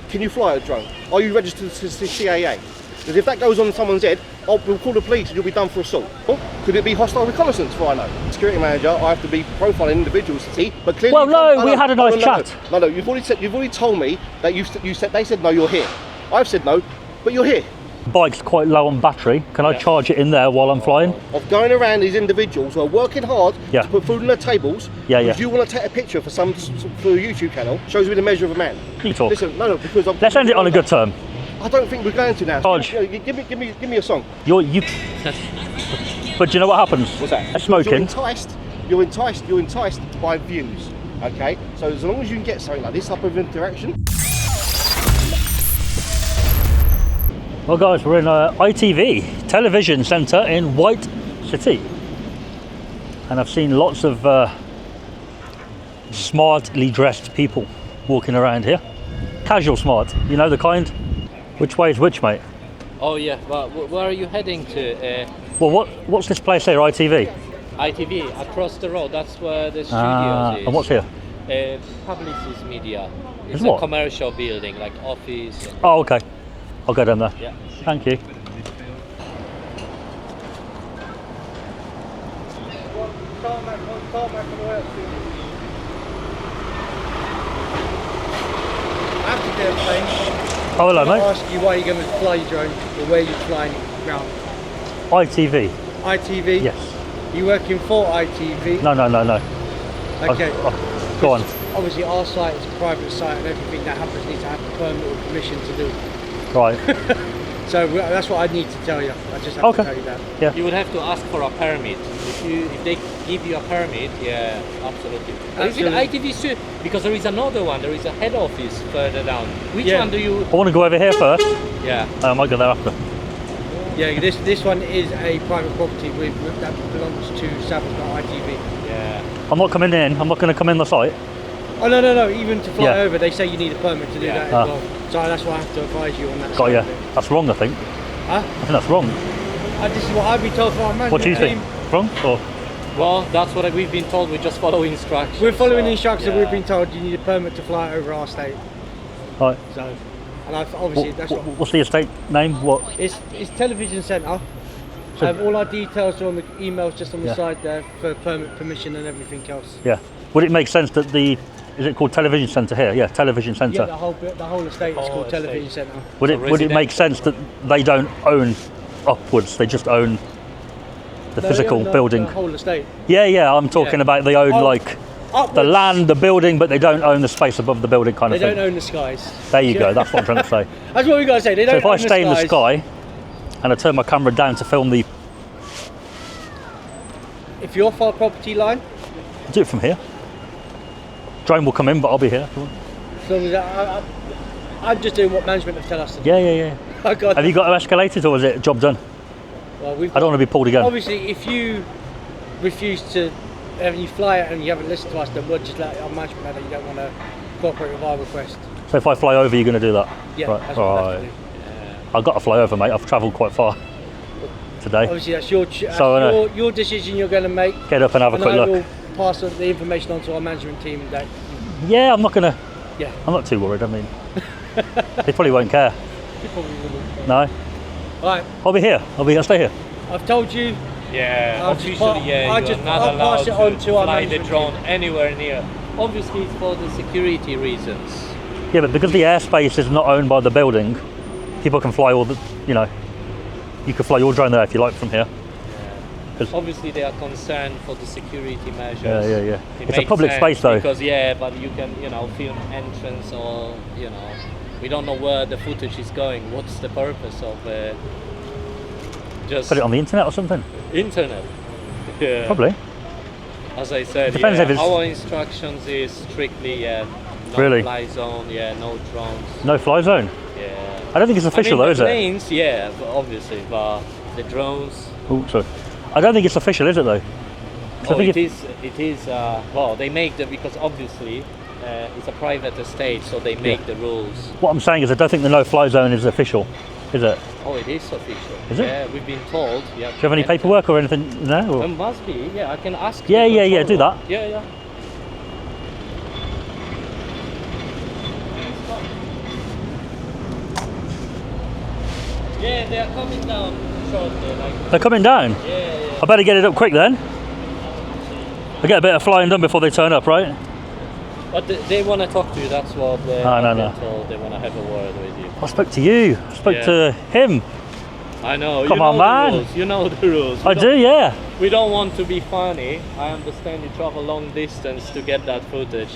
can you fly a drone? Are you registered to the CAA? Because if that goes on someone's head, we'll call the police and you'll be done for assault. Or could it be hostile reconnaissance, for I know? Security manager, I have to be profiling individuals to see, but clearly... Well, no, we had a nice chat. No, you've already told me that they said no, you're here. I've said no, but you're here. The bike's quite low on battery. Can I charge it in there while I'm flying? Of going around these individuals who are working hard to put food on their tables. If you want to take a picture for a YouTube channel, shows me the measure of a man. You talk. Listen, no, because let's end it on a good term. I don't think we're going to now. Charge. Give me a song. But do you know what happens? What's that? Smoking. You're enticed by views. Okay, so as long as you can get something like this type of interaction. Well, guys, we're in ITV Television Centre in White City, and I've seen lots of smartly dressed people walking around here. Casual smart, you know the kind. Which way is which, mate? Oh yeah, well, where are you heading to? Well, what's this place here, ITV? ITV, across the road, that's where the studios is. And what's here? Publicis Media. It's what? a commercial building, like office. Oh, okay. I'll go down there. Yeah. Thank you. Oh, hello, mate. I'll ask you why you're going to fly your drone or where you're flying ground. ITV. ITV? Yes. You working for ITV? No. Okay. Go on. Obviously our site is a private site and everything that happens needs to have a permit or permission to do. Right. So that's what I need to tell you. I just have to tell you that. Yeah. You would have to ask for a permit. If they give you a permit, yeah, absolutely. Even ITV too, because there is another one. There is a head office further down. Which one do you? I want to go over here first. Yeah. I might go there after. Yeah, this one is a private property that belongs to Savage ITV. Yeah. I'm not coming in. I'm not going to come in the site. Oh no! Even to fly over, they say you need a permit to do that as well. So that's why I have to advise you on that. Got you. That's wrong, I think. Huh? I think that's wrong. This is what I've been told from our management What do you team. think? Wrong? Or? Well, that's what we've been told. We just follow instructions. We're following instructions. We've been told you need a permit to fly over our state. Right. So, and obviously that's what. What's the estate name? What? It's Television Centre. All our details are on the emails just on the side there for permit, permission, and everything else. Yeah. Would it make sense that is it called Television Centre here? Yeah, Television Centre. Yeah, the whole estate is called Television Centre. Would it make sense that they don't own upwards? They just own the physical building. The whole estate. Yeah. I'm talking about they own upwards. The land, the building, but they don't own the space above the building kind of thing. They don't own the skies. There you go. That's what I'm trying to say. That's what we got to say. They don't. So if I stay in the sky and I turn my camera down to film the. If you're off our property line. I'll do it from here. Drone will come in, but I'll be here. As long as I'm just doing what management have tell us to do. Yeah. Have you got them escalated, or is it job done? Well, I don't want to be pulled again. Obviously, if you refuse to, and you fly it and you haven't listened to us, then we'll just let our management know that you don't want to cooperate with our request. So if I fly over, you're going to do that? Yeah, right. that's what I have to do. I've got to fly over, mate. I've travelled quite far today. Obviously, that's your decision you're going to make. Get up and have a quick look. I will pass the information on to our management team. Yeah, I'm not going to. Yeah. I'm not too worried. I mean, they probably won't care. You probably wouldn't. No. Right. I'll stay here. I've told you. Yeah, officially, you're not allowed to fly the drone anywhere near. Obviously, it's for the security reasons. Yeah, but because the airspace is not owned by the building, people can fly you can fly your drone there if you like from here. Obviously, they are concerned for the security measures. Yeah. It's a public space though. Because but you can, film entrance or, we don't know where the footage is going. What's the purpose of just put it on the internet or something? Internet. Yeah. Probably. As I said, depends if it's... our instructions is strictly no fly zone, no drones. No fly zone? Yeah. I don't think it's official though, is it? The planes, yeah, obviously, but the drones. Oh, sorry. I don't think it's official, is it though? It is. Well, they make because obviously it's a private estate, so they make the rules. What I'm saying is I don't think the no-fly zone is official, is it? Oh, it is official. Is it? Yeah, we've been told. Yeah. Do you have any paperwork or anything in there? Or? There must be. Yeah, I can ask. Yeah. Do that. Yeah. Yeah, they are coming down shortly. Like, They're coming down. yeah. I better get it up quick then. I get a bit of flying done before they turn up, right? But they want to talk to you. That's what they No, no, have no. been told. They want to have a word with you. I spoke to you. I spoke Yeah. to him. I know. Come you on, know man. The rules. You know the rules. I do, yeah. We don't want to be funny. I understand you travel long distance to get that footage.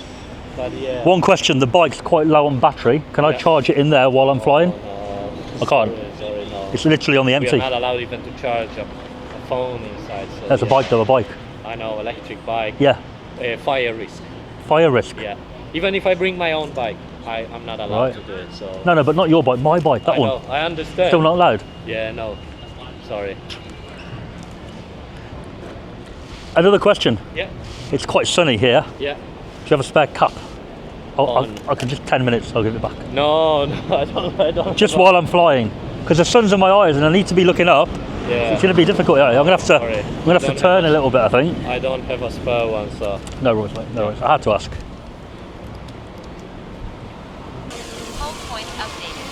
But yeah. One question, the bike's quite low on battery. Can I Yeah. charge it in there while I'm flying? No, I can't. Sorry, no. It's literally on the We empty. are not allowed even to charge a phone inside. So There's a yeah. bike though, a bike. I know, electric bike. Yeah. Fire risk. Fire risk. Yeah. Even if I bring my own bike, I'm not allowed Right. to do it. So. No, but not your bike, my bike, that I one. know, I understand. Still not allowed. Yeah, no. Sorry. Another question. Yeah. It's quite sunny here. Yeah. Do you have a spare cup? On. I can just 10 minutes, I'll give it back. No, I don't. Just while I'm flying. Because the sun's in my eyes and I need to be looking up. Yeah. It's going to be difficult. Yeah. I'm going to Sorry. have to turn a little bit, I think. I don't have a spare one, so. No worries, mate. No worries. I had to ask. Home point updated.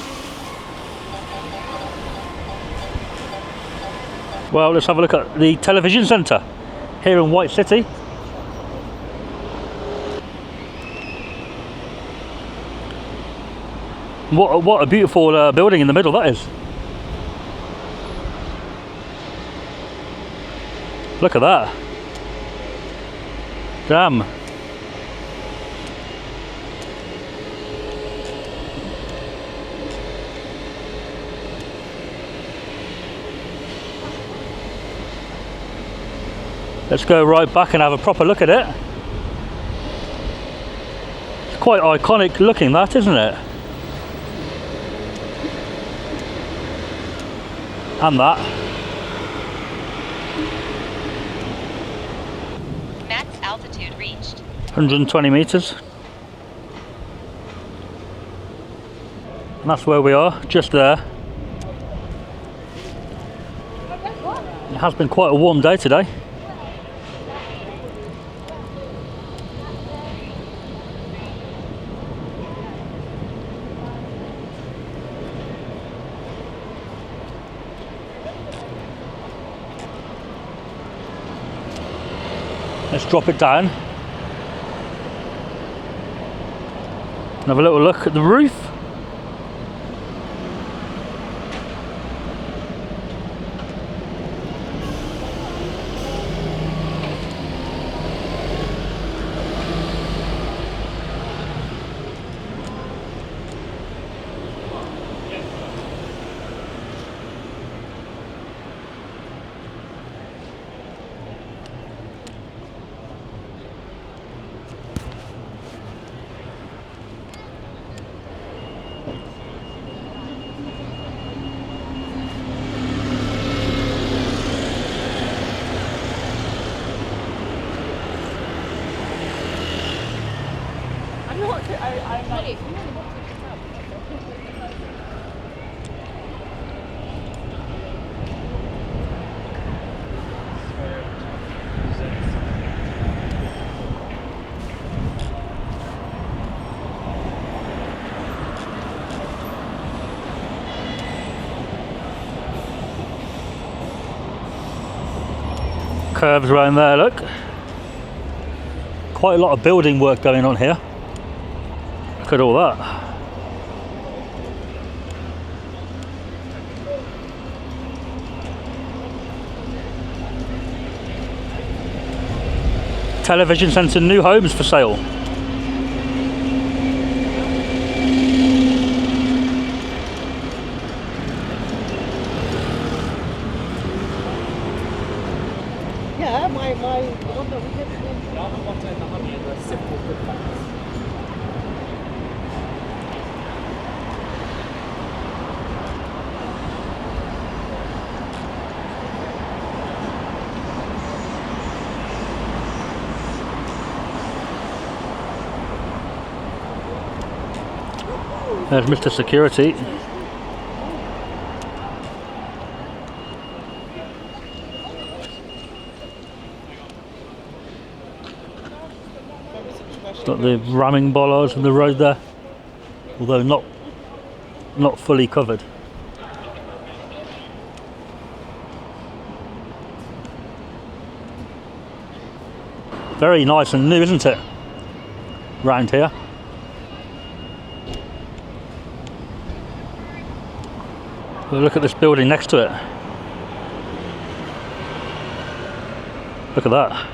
Well, let's have a look at the television centre here in White City. What a beautiful building in the middle that is. Look at that. Damn. Let's go right back and have a proper look at it. It's quite iconic looking, that, isn't it? And that. Max altitude reached. 120 metres. And that's where we are, just there. It has been quite a warm day today. Let's drop it down. And have a little look at the roof. Curves around there, look. Quite a lot of building work going on here. Look at all that. Television centre, new homes for sale. Yeah, my the one that we did. There's Mr. Security. Got the ramming bollards in the road there, although not fully covered. Very nice and new, isn't it? Round here. Look at this building next to it. Look at that.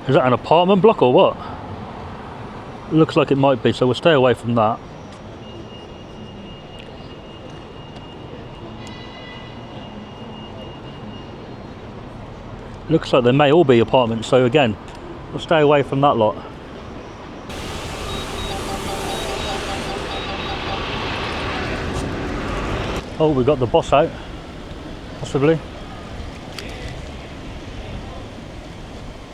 Is that an apartment block or what? Looks like it might be, so we'll stay away from that. Looks like they may all be apartments, so again, we'll stay away from that lot. Oh, we've got the boss out, possibly.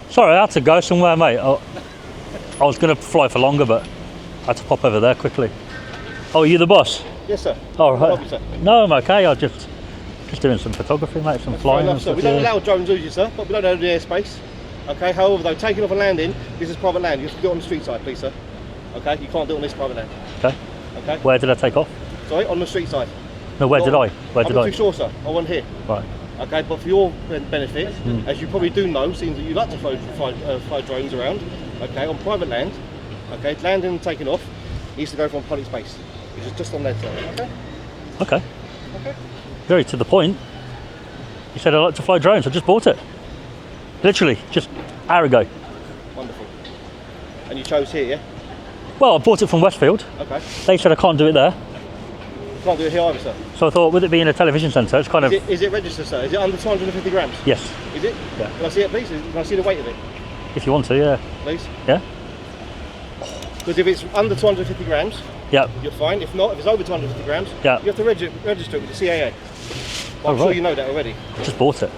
Sorry, I had to go somewhere, mate. I was going to fly for longer, but I had to pop over there quickly. Oh, are you the boss? Yes, sir. Oh, right. Love you, sir. No, I'm okay. I'm just doing some photography, mate, some flying and stuff. We don't allow drones, do you, sir? But we don't own the airspace. Okay, however, though, taking off and landing, this is private land. You have to do it on the street side, please, sir. Okay, you can't do it on this private land. Okay. Okay. Where did I take off? Sorry, on the street side. No, where did I? Where I'm did not I? too sure, sir. I want here. Right. Okay, but for your benefit, as you probably do know, seems that you like to fly drones around, okay, on private land, okay, landing and taking off needs to go from public space, which is just on that side, okay? Okay. Okay. Very to the point. You said I like to fly drones. I just bought it. Literally, just an hour ago. Wonderful. And you chose here, yeah? Well, I bought it from Westfield. Okay. They said I can't do it there. Can't do it here either, sir. So I thought, with it being a television centre, it's kind of... Is it registered, sir? Is it under 250 grams? Yes, Is it? Yeah. Can I see it, please? Can I see the weight of it, if you want to, yeah. please? Yeah? Because if it's under 250 grams, Yeah. you're fine. If not, if it's over 250 grams, Yeah. you have to register it with the CAA. But I'm Oh, sure right. you know that already. I just bought it.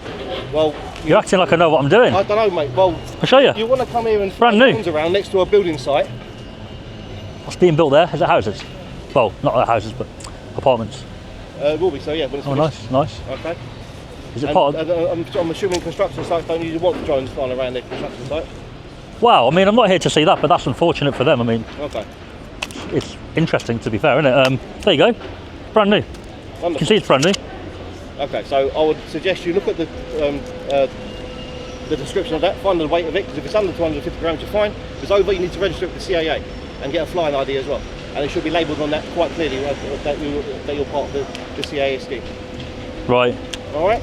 Well, You're acting like I know what I'm doing. I don't know, mate. Well, I'll show you. you want to come here and Brand fly new. drones around next to a building site? What's being built there? Is it houses? Well, not houses, but apartments. It will be, so yeah, when it's Oh, finished. nice. Okay. Is it part of... I'm assuming construction sites don't usually want drones flying around their construction site. Wow, I mean, I'm not here to see that, but that's unfortunate for them. I mean, Okay. it's interesting, to be fair, isn't it? There you go. Brand new. You Wonderful. can see it's brand new. Okay, so I would suggest you look at the description of that, find the weight of it, because if it's under 250 grams, you're fine. If it's over, you need to register it with the CAA and get a flying ID as well. And it should be labelled on that quite clearly that you're part of the CAA scheme. Right. All right?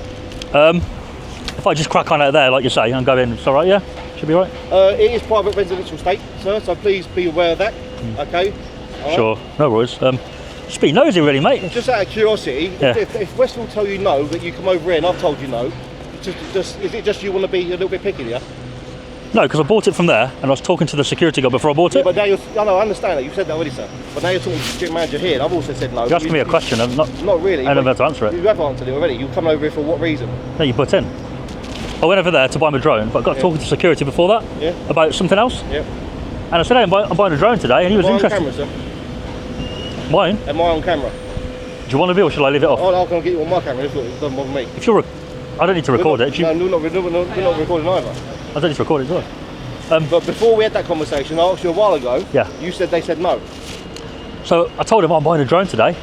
If I just crack on out there, like you say, and go in, it's all right, yeah? Should be all right? It is private residential estate, sir, so please be aware of that. Okay? All right? Sure, no worries. Just be nosy, really, mate. Just out of curiosity, Yeah. if Westfield tell you no, that you come over here and I've told you no, is it just you want to be a little bit picky, yeah? No, because I bought it from there, and I was talking to the security guard before I bought Yeah, it. but now I know, I understand that, you've said that already, sir. But now you're talking to the district manager here, and I've also said no. You asked me a question, I'm not really. I don't know but how to answer it. You have answered it already. You come over here for what reason? No, you put in. I went over there to buy my drone, but I got talking to security before that Yeah. about something else. Yeah. And I said, hey, I'm buying a drone today, and he was Am I on interested. camera, sir? Mine? Am I on camera? Do you want to be, or shall I leave it off? I'll get you on my camera. It doesn't bother me. If you're, I don't need to record it. No, we're not recording either. I don't need to record it, do I? But before we had that conversation, I asked you a while ago. Yeah. You said they said no. So I told him I'm buying a drone today.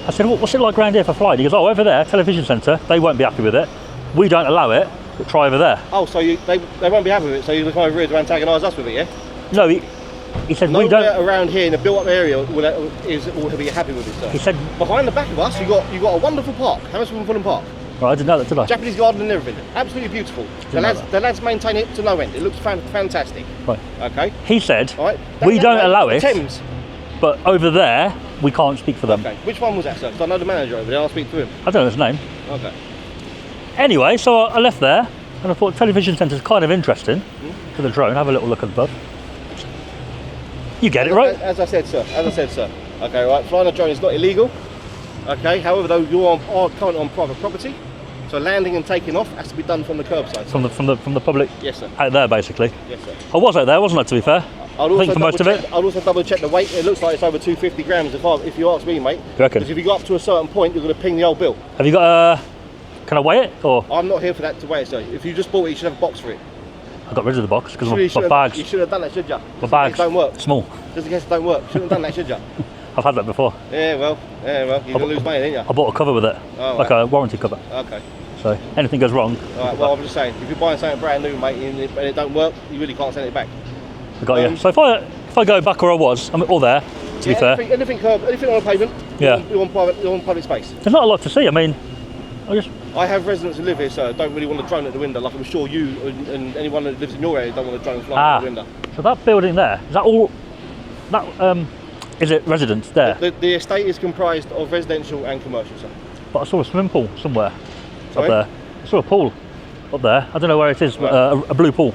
I said, what's it like around here for flying? He goes, oh, over there, television centre, they won't be happy with it. We don't allow it, but try over there. Oh, so they won't be happy with it, so you're coming over here to antagonise us with it, yeah? No, he said, we Nowhere don't... around here in a built-up area will be happy with it, sir. He said... Behind the back of us, you got a wonderful park. Hammersmith Fulham Park. Right, I didn't know that, did I? Japanese garden and everything. Absolutely beautiful. The lads maintain it to no end. It looks fantastic. Right. Okay. He said, All right. we don't allow it, Thames. but over there, we can't speak for them. Okay. Which one was that, sir? 'Cause I know the manager over there. I'll speak to him. I don't know his name. Okay. Anyway, so I left there, and I thought television centre's kind of interesting for the drone. Have a little look above. You get it, right? As I said, sir. Okay, right. Flying a drone is not illegal. Okay. However, though, you are currently on private property, so landing and taking off has to be done from the curbside. From the public. Yes, sir. Out there, basically. Yes, sir. I was out there, wasn't I? To be fair. I think for most of it. I'll also double check the weight. It looks like it's over 250 grams if you ask me, mate. You reckon? Because if you go up to a certain point, you're going to ping the old bill. Have you got a... Can I weigh it, or...? I'm not here for that to weigh it, sir. If you just bought it, you should have a box for it. I got rid of the box because my You bags... should have done that, should you? My bags Don't work. small. Just in case it don't work. Shouldn't have done that, should you? I've had that before. Yeah, well, you're going to lose money, ain't you? I bought a cover with it, Oh, like right. a warranty cover. Okay. So anything goes wrong, Alright, well, I'm just saying, if you're buying something brand new, mate, and it don't work, you really can't send it back. I got you. So if I go back where I was, I mean, or there, to be fair, Anything on a pavement, Yeah. you're on public space. there's not a lot to see. I mean, I have residents who live here, so don't really want to drone at the window, like I'm sure you and anyone that lives in your area don't want to drone flying at the window. So that building there, is that all? That is it residents there? The estate is comprised of residential and commercial, sir. But I saw a swimming pool somewhere Sorry? up there. I saw a pool up there. I don't know where it is. Right. A blue pool.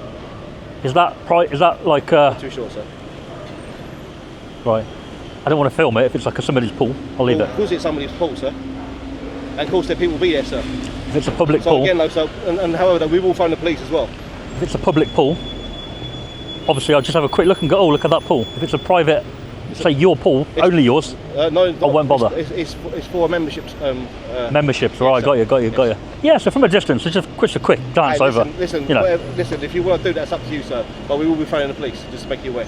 Is that like? Too short, sir. Right. I don't want to film it if it's like somebody's pool. I'll leave Well, it. of course it's somebody's pool, sir. And of course there people will be there, sir. If it's a public So pool, again, though, and however, though, we will phone the police as well. if it's a public pool, obviously I'll just have a quick look and go, oh, look at that pool. If it's a private, say your pool, only yours, No, I won't bother. It's for memberships. memberships, right, got you. Yeah, so from a distance, it's just a quick glance Hey, over. Listen, you know. listen, if you want to do that, it's up to you, sir. But we will be phoning the police, just to make you aware.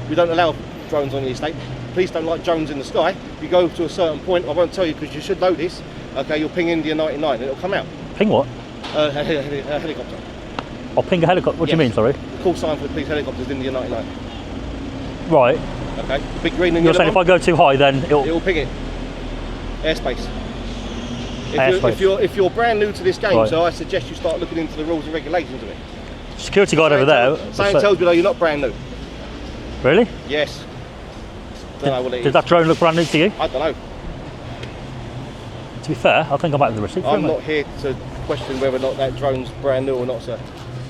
We don't allow drones on the estate. Police don't like drones in the sky. You go to a certain point, I won't tell you because you should know this. Okay, you'll ping India 99 and it'll come out. Ping what? A helicopter. I'll ping a helicopter. What do you Yes. mean, sorry? The call sign for the police helicopters is India 99. Right. Okay, the big green and You're yellow saying if I one, go too high, then it will ping it. Airspace. If you're brand new to this game, Right. so I suggest you start looking into the rules and regulations of it. security guard over there. Something tells me though you're not brand new. Really? Yes. Don't know what it is. Did that drone look brand new to you? I don't know. To be fair, I think I might have the receipt for I'm it. not here to question whether or not that drone's brand new or not, sir.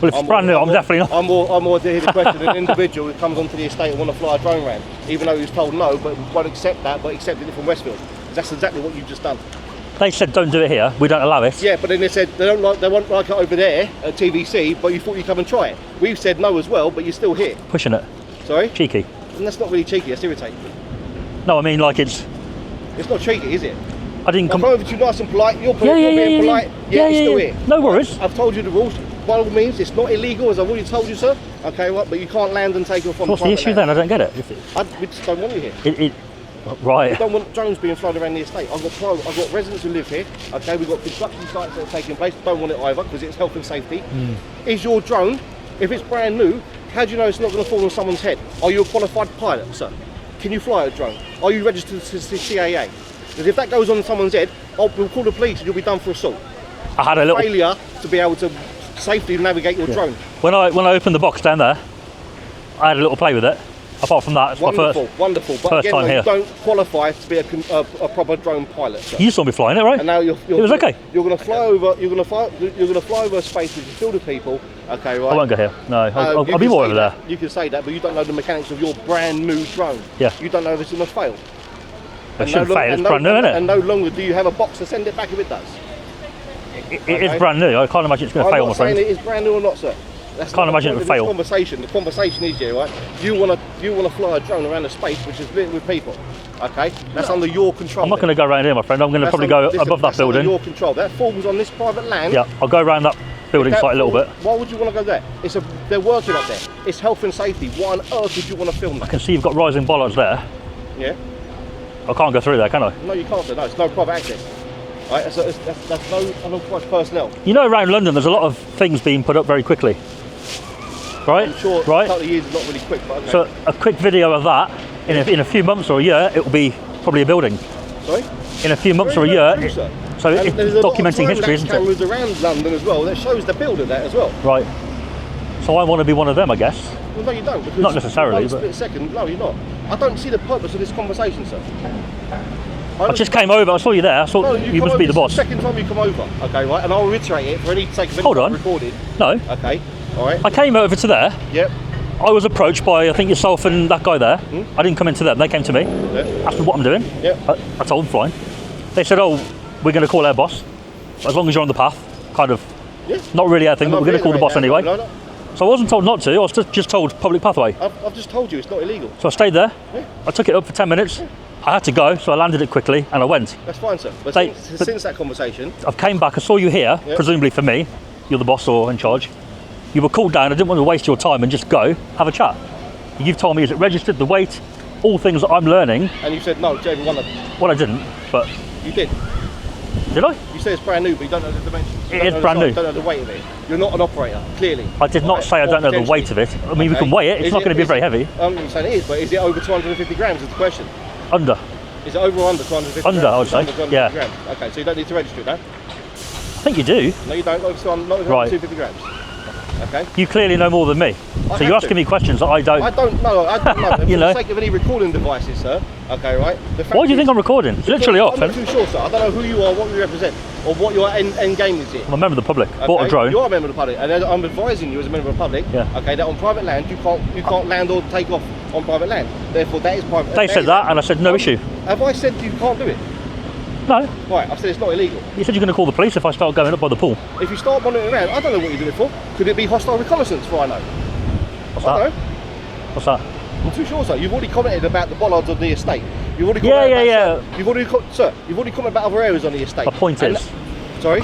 Well, if it's brand new, I'm definitely not. I'm more here to question an individual who comes onto the estate and want to fly a drone around, even though he was told no, but won't accept that, but accepted it from Westfield. That's exactly what you've just done. They said don't do it here. We don't allow it. Yeah, but then they said they won't like it over there at TVC, but you thought you'd come and try it. We've said no as well, but you're still here. Pushing it. Sorry? Cheeky. And that's not really cheeky, that's irritating. No, I mean like it's. It's not cheeky, is it? I didn't I'm come. over to you nice and polite, you're being polite, yet you're still here. No worries. I've told you the rules. By all means, it's not illegal, as I've already told you, sir. Okay, well, but you can't land and take off on What's the private issue land. then? I don't get it. We just don't want you here. I Right. don't want drones being flown around the estate. I've got residents who live here. Okay, we've got construction sites that are taking place. Don't want it either because it's health and safety. Is your drone, if it's brand new, how do you know it's not going to fall on someone's head? Are you a qualified pilot, sir? Can you fly a drone? Are you registered to the CAA? Because if that goes on someone's head, we'll call the police and you'll be done for assault. I had a little. Failure to be able to safely navigate your drone. When I opened the box down there, I had a little play with it. Apart from that, it's Wonderful, my wonderful. But first again, time though, here. you don't qualify to be a proper drone pilot, sir. You saw me flying it, right? And now you're It was okay. You're going to fly over. You're going to fly over a space which is filled with people. Okay, right. I won't go here. No, You I'll can be more say over there. that. You can say that, but you don't know the mechanics of your brand new drone. Yeah. You don't know if it's going to fail. It shouldn't fail. It's brand new, isn't it? And no longer do you have a box to send it back if it does. It is brand new. I can't imagine it's going to fail, I'm my not saying friend. it is brand new or not, sir. That's Can't not imagine the it would point fail. of this conversation. The conversation is here, right? You want to fly a drone around a space which is lit with people. Okay, that's under your control. I'm not going to go around here, my friend. I'm going to probably go above that That's under building. your control. That falls on this private land. Yeah, I'll go around that building That site a little falls- bit. Why would you want to go there? They're working up there. It's health and safety. Why on earth would you want to film I that? can see you've got rising bollards there. Yeah. I can't go through there, can I? No, you can't. No, it's no private access. Right, that's no unauthorised personnel. You know, around London, there's a lot of things being put up very quickly. Right? I'm sure Right? a couple of years is not really quick, but okay. So a quick video of that, in a few months or a year, it will be probably a building. Sorry? In a few months Very, or a very year, true, sir. so And it's there's a lot of documenting history, time-lapse isn't it? cameras around London as well that shows the build of that as well. Right. So I want to be one of them, I guess. Well, no, you don't. Because Not necessarily, one but- split second, no, you're not. I don't see the purpose of this conversation, sir. I just came over, I saw you there, I thought you must be the boss. Second time you come over, okay, right? And I'll reiterate it for any sake of Hold on. recorded. No, Okay, all right. I came over to there. Yep. I was approached by, I think, yourself and that guy there. I didn't come into them, they came to me, Yep. asked me what I'm doing. Yep. I told them fine. They said, oh, we're going to call our boss, as long as you're on the path, kind of. Yeah. Not really our thing, but we're going to call the boss anyway. No. So I wasn't told not to, I was just told public pathway. I've just told you it's not illegal. So I stayed there, Yeah. I took it up for 10 minutes, I had to go, so I landed it quickly and I went. That's fine, sir. But They- since that conversation, I've came back, I saw you here, Yep. presumably for me, you're the boss or in charge. You were called down, I didn't want to waste your time and just go, have a chat. You've told me, is it registered, the weight, all things that I'm learning. And you said no to every one of them. Well, I didn't, but You did. did I? You say it's brand new, but you don't know the dimensions. You It don't is know the brand size, new. Don't know the weight of it. You're not an operator, clearly. I did not say I don't know the weight of it. I mean, we can weigh it. It's not going to be very heavy. I'm not saying it is, but is it over 250 grams is the question. Under. Is it over or under 250 Under, grams? I would It's say. under 250 Yeah. grams. Okay, so you don't need to register it, no? I think you do. No, you don't. Not over Right. 250 grams. Okay. You clearly know more than me. So you're asking me questions that I don't. I don't know. I don't know. You For know. the sake of any recording devices, sir. Okay, right? The fact Why do you is- think I'm recording? It's literally off. I'm not too sure, sir. I don't know who you are, what you represent, or what your end game is here. I'm a member of the public. Bought a Okay? drone. You are a member of the public, and I'm advising you as a member of the public. Yeah. Okay, that on private land you can't land or take off on private land. Therefore, that is private. They said that, and I said no issue. Have I said you can't do it? No. Right, I've said it's not illegal. You said you're going to call the police if I start going up by the pool. If you start monitoring around, I don't know what you're doing it for. Could it be hostile reconnaissance? For I know. What's I that? don't know. What's that? I'm too sure, sir. You've already commented about the bollards on the estate. You've already Yeah, commented yeah, about, Sir, you've already commented about other areas on the estate. My point And- is, sorry.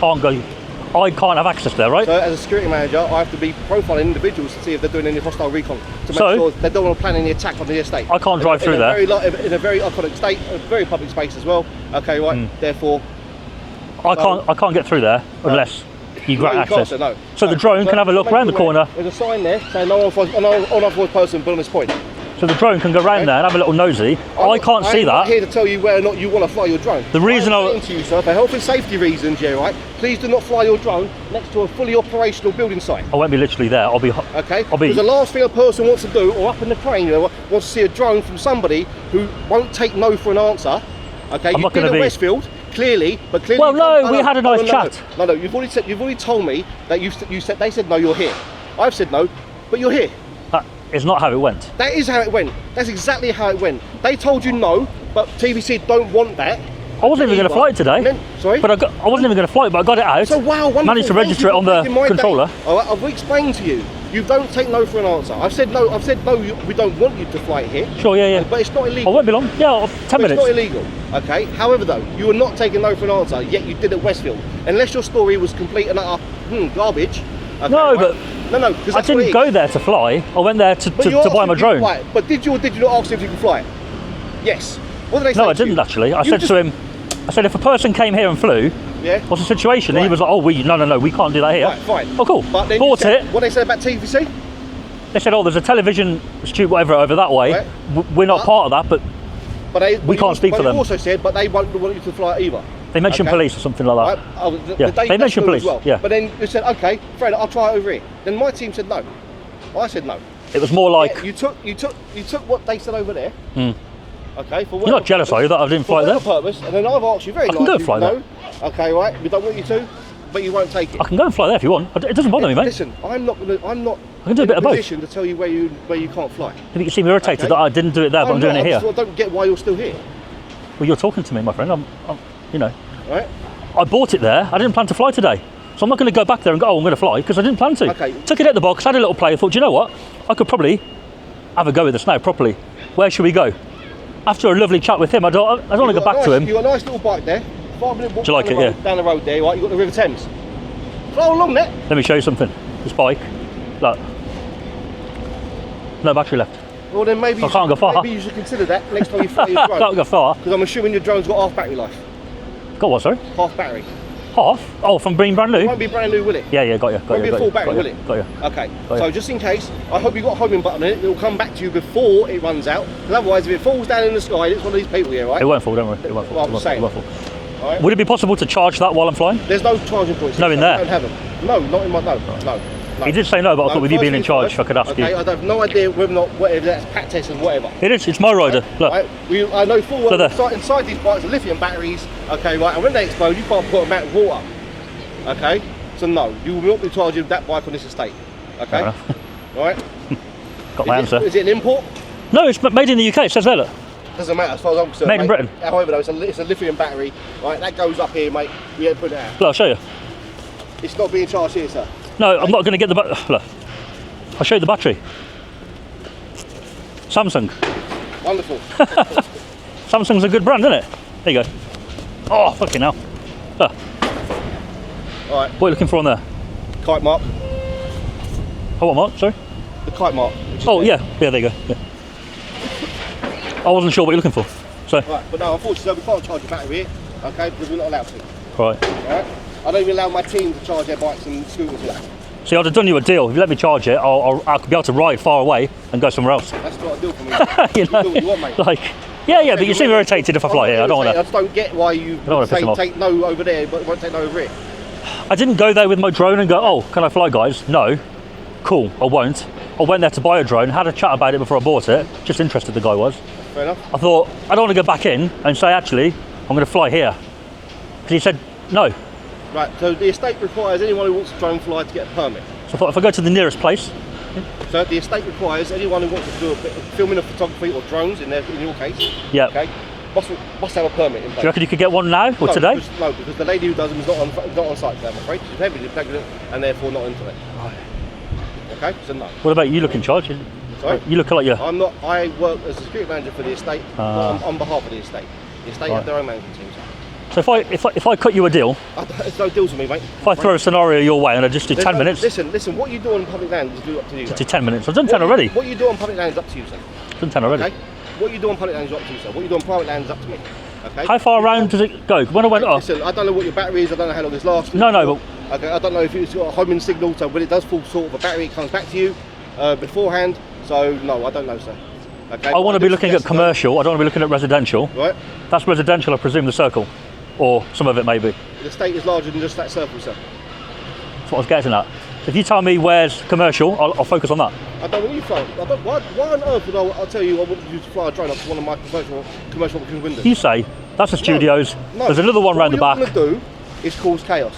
I can't have access there, right? So as a security manager, I have to be profiling individuals to see if they're doing any hostile recon to make So- sure they don't want to plan any attack on the estate. I can't drive through there. In a very iconic state, a very public space as well. Okay, right. Therefore, I can't get through there unless you grant no, you can't, access. sir, no. So the drone can have a look make around the you aware, corner. There's a sign there saying no unauthorized person building this point. So the drone can go round there and have a little nosy. I can't see I'm not that. here to tell you whether or not you want to fly your drone. The reason I'm I- saying to you, sir, for health and safety reasons, yeah, right. Please do not fly your drone next to a fully operational building site. I won't be literally there. I'll be. Okay? I'll be. Because the last thing a person wants to do, or up in the crane, you know, wants to see a drone from somebody who won't take no for an answer. Okay? I'm You not did gonna at be- Westfield, clearly, but clearly. Well, you can't- no, we had a nice chat. No, you've already told me that you said they said no, you're here. I've said no, but you're here. That is not how it went. That is how it went. That's exactly how it went. They told you no, but TVC don't want that. I wasn't even going to fly it today. Then, sorry? But I wasn't even going to fly it, but I got it out. So wow, wonderful. Managed to Thank register you it on for the making my day. controller. All right, I've explained to you. You don't take no for an answer. I've said no. We don't want you to fly it here. Sure, yeah. But it's not I illegal. won't be long. Yeah, 10 But minutes. It's not illegal. Okay. However, though, you were not taking no for an answer. Yet you did at Westfield. Unless your story was complete and utter garbage. Okay, No, right? but no, because I didn't go there to fly. I went there to buy my drone. Right, but did you or did you not ask if you could fly it? Yes. What did they say? No, I to you? didn't actually. I You said just- to him, if a person came here and flew, Yeah. what's the situation? And he Right. was like, no, we can't do that here. Right, fine. Oh, cool. But then Bought you said, it. What they said about TVC? They said, there's a television shoot whatever over that way. Right. We're not But- part of that, but But they, We can't speak for them. You also said, but they won't want you to fly it either. they mentioned Okay. police or something like Right? that. Oh, Yeah, they they mentioned flew police, as well. yeah. But then you said, okay, Fred, I'll try it over here. Then my team said no. I said no. It was more like, Yeah, you took what they said over there. Okay, for you're not jealous, are you, that I didn't fly there? purpose, and then I've asked you very I can go nicely, fly there. no. Okay, right. We don't want you to, but you won't take it. I can go and fly there if you want. It doesn't bother me, mate. Listen, I'm not I can do a in bit of both. position to tell you where you can't fly. If you seem irritated Okay. that I didn't do it there, but I'm doing it here. I don't get why you're still here. Well, you're talking to me, my friend. I'm Right? I bought it there. I didn't plan to fly today. So I'm not going to go back there and go, I'm going to fly, because I didn't plan to. Okay. Took it out the box, had a little play. I thought, you know what? I could probably have a go with this now properly. Where should we go? After a lovely chat with him, I don't want to go back to him. You've got a nice little bike there. 5-minute walk Do you like down it? the road, Yeah. down the road there, right? You've got the River Thames. Flow along there. Let me show you something. This bike, look. No battery left. Well, then maybe I can't go far. Maybe you should consider that next time you fly your drone. Can't go far. Because I'm assuming your drone's got half battery life. Got what, sorry? Half battery. Half? Oh, from being brand It new? won't be brand new, will it? Yeah, got you. Got Won't you. be a got full you, battery, got will you, it? Got you. Okay. Got So you. just in case, I hope you got a homing button in it. It'll come back to you before it runs out. Because otherwise, if it falls down in the sky, it's one of these people here, right? It won't fall, don't worry. It won't fall. Well, It I'm won't saying. fall. It won't fall. All right? Would it be possible to charge that while I'm flying? There's no charging points. No, in I there? don't have them. No, not in my. No. He did say no, but I thought with you first being in things charge, first, I could ask okay, you. I have no idea whether or not, whatever that's pat test and whatever. It is, it's my rider. Look. Right? I know full So well there. inside these bikes are lithium batteries, okay, right, and when they explode, you can't put them out of water, okay? So no, you will not be charging that bike on this estate, Fair okay? enough. Right? Got my answer. Is it an import? No, it's made in the UK. It says there, look. Doesn't matter as far as I'm concerned. Made in mate. Britain. However, though, it's a lithium battery, right? That goes up here, mate. We ain't put it out. Look, I'll show you. It's not being charged here, sir. No, I'm not going to get the battery. Look. I'll show you the battery. Samsung. Wonderful. Samsung's a good brand, isn't it? There you go. Oh, fucking hell. Look, All right, what are you looking for on there? kite mark. Oh, what mark? Sorry? The kite mark. Oh, yeah. Yeah, there you go. Yeah. I wasn't sure what you're looking for. So, Right, but no, unfortunately, we can't charge your battery here, okay, because we're not allowed to. right. Alright? I don't even allow my team to charge their bikes and scooters here. See, I'd have done you a deal. If you let me charge it, I'll be able to ride far away and go somewhere else. That's not a deal for me. You know, do what you want, mate. like, yeah, but you seem irritated if I fly here. I don't want I to. just don't get why you wanna piss say them off. take no over there, but won't take no over here. I didn't go there with my drone and go, oh, can I fly, guys? No. Cool, I won't. I went there to buy a drone, had a chat about it before I bought it. Just interested the guy was. Fair enough. I thought, I don't want to go back in and say, actually, I'm going to fly here. Because he said, no. Right, so the estate requires anyone who wants to drone fly to get a permit. So I thought, if I go to the nearest place, So the estate requires anyone who wants to do a bit of filming of photography or drones, in your case, yeah. okay, must have a permit in place. Do you reckon you could get one now or No, today? because the lady who does them is not on site today, I'm afraid. She's heavily pregnant and therefore not into it. Okay, so no. What about you look in charge? Sorry? You look like you're... I'm not. I work as a security manager for the estate, on behalf of the estate. The estate have their own management teams. So if I cut you a deal, There's no deals with me, mate. if I throw a scenario your way and I just do 10 minutes, Listen. What you do on public land is up to you. do 10 minutes. I've done 10 already. What you do on public land is up to you, sir. I've done 10 already. Okay. What you do on public land is up to you, sir. What you do on private land is up to me. Okay. How far around does it go? When I went off, Listen, I don't know what your battery is. I don't know how long this lasts. No, but Okay. I don't know if it's got a homing signal. So when it does fall sort of a battery, it comes back to you beforehand. So no, I don't know, sir. Okay. I want to be looking at commercial. I don't want to be looking at residential. Right. That's residential, I presume, the circle, or some of it maybe. The estate is larger than just that circle, sir. That's what I was getting at. If you tell me where's commercial, I'll focus on that. I don't want you to fly. Why on earth would I tell you I want you to fly a drone up to one of my commercial windows? You say that's the studios. No. There's another one round the back. All you're going to do is cause chaos.